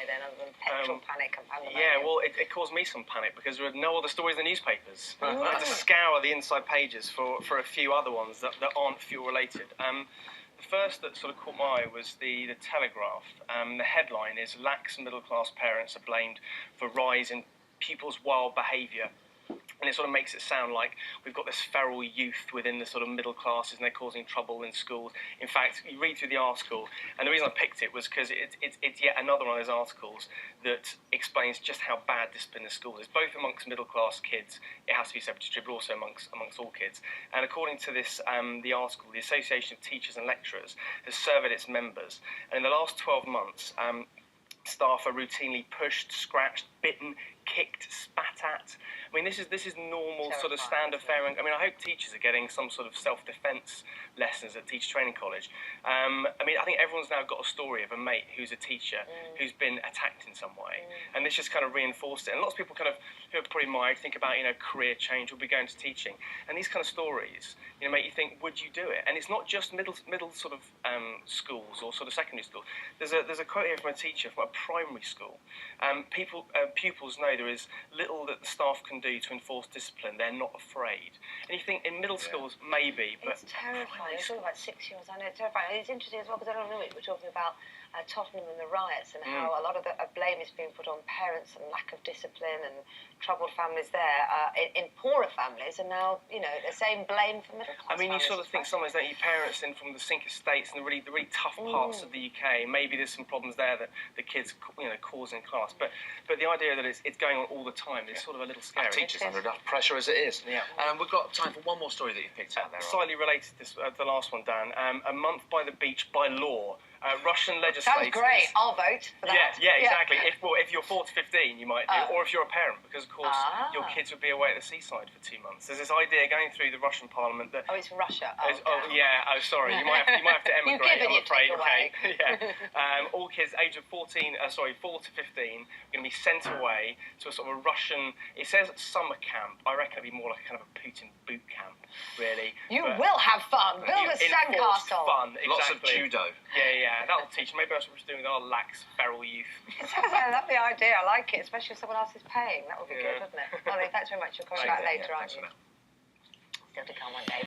why then, other than petrol panic and pandemonium? Yeah, well, it caused me some panic because there were no other stories in the newspapers. I had to scour the inside pages for a few other ones that aren't fuel-related. The first that sort of caught my eye was the Telegraph. The headline is "Lax middle-class parents are blamed for rise in pupils' wild behaviour." And it sort of makes it sound like we've got this feral youth within the sort of middle classes and they're causing trouble in schools. In fact, you read through the article, and the reason I picked it was because it's yet another one of those articles that explains just how bad discipline in schools is, both amongst middle class kids, it has to be separate distributed, but also amongst all kids. And according to this, the article, the Association of Teachers and Lecturers has surveyed its members, and in the last 12 months, staff are routinely pushed, scratched, bitten, kicked, spat at. I mean, this is normal sort of standard fare. I mean, I hope teachers are getting some sort of self-defence lessons at Teacher Training College. I mean, I think everyone's now got a story of a mate who's a teacher who's been attacked in some way, and this just kind of reinforced it. And lots of people kind of, who are probably my age, think about, you know, career change, will be going to teaching, and these kind of stories, you know, make you think, would you do it? And it's not just middle sort of schools or sort of secondary school. There's a quote here from a teacher from a primary school. Pupils know there is little that the staff can do to enforce discipline. They're not afraid. And you think in middle schools, maybe, but it's terrifying. You're talking about 6-year-olds. I know, it's terrifying. And it's interesting as well because I don't know, we're talking about Tottenham and the riots and how a lot of the blame is being put on parents and lack of discipline and troubled families there in poorer families, and now, you know, the same blame for middle class. I mean, you sort of think sometimes that your parents in from the sink estates and the really tough parts of the UK, maybe there's some problems there that the kids, you know, cause in class. But the idea that it's going on all the time is sort of a little scary. Teachers under enough pressure as it is. Yeah. We've got time for one more story that you've picked out there. Slightly related to this, the last one, Dan. A month by the beach by law. Russian legislators. Sounds great. I'll vote for that. Yeah, exactly. If you're 4 to 15, you might do, or if you're a parent, because of course your kids would be away at the seaside for 2 months. There's this idea going through the Russian Parliament that. Oh, it's Russia. Sorry. You might have to emigrate. I'm afraid. Okay. Yeah. All kids aged of 4 to 15 are going to be sent away to a sort of a Russian. It says summer camp. I reckon it'd be more like kind of a Putin boot camp, really. You will have fun. Build a sandcastle. Fun. Exactly. Lots of judo. Yeah. That'll teach. Maybe that's what we're doing with our lax feral youth. That's the idea. I like it, especially if someone else is paying. That would be good, wouldn't it? Ollie, thanks very much. You're coming back later, aren't you? Still to come one day.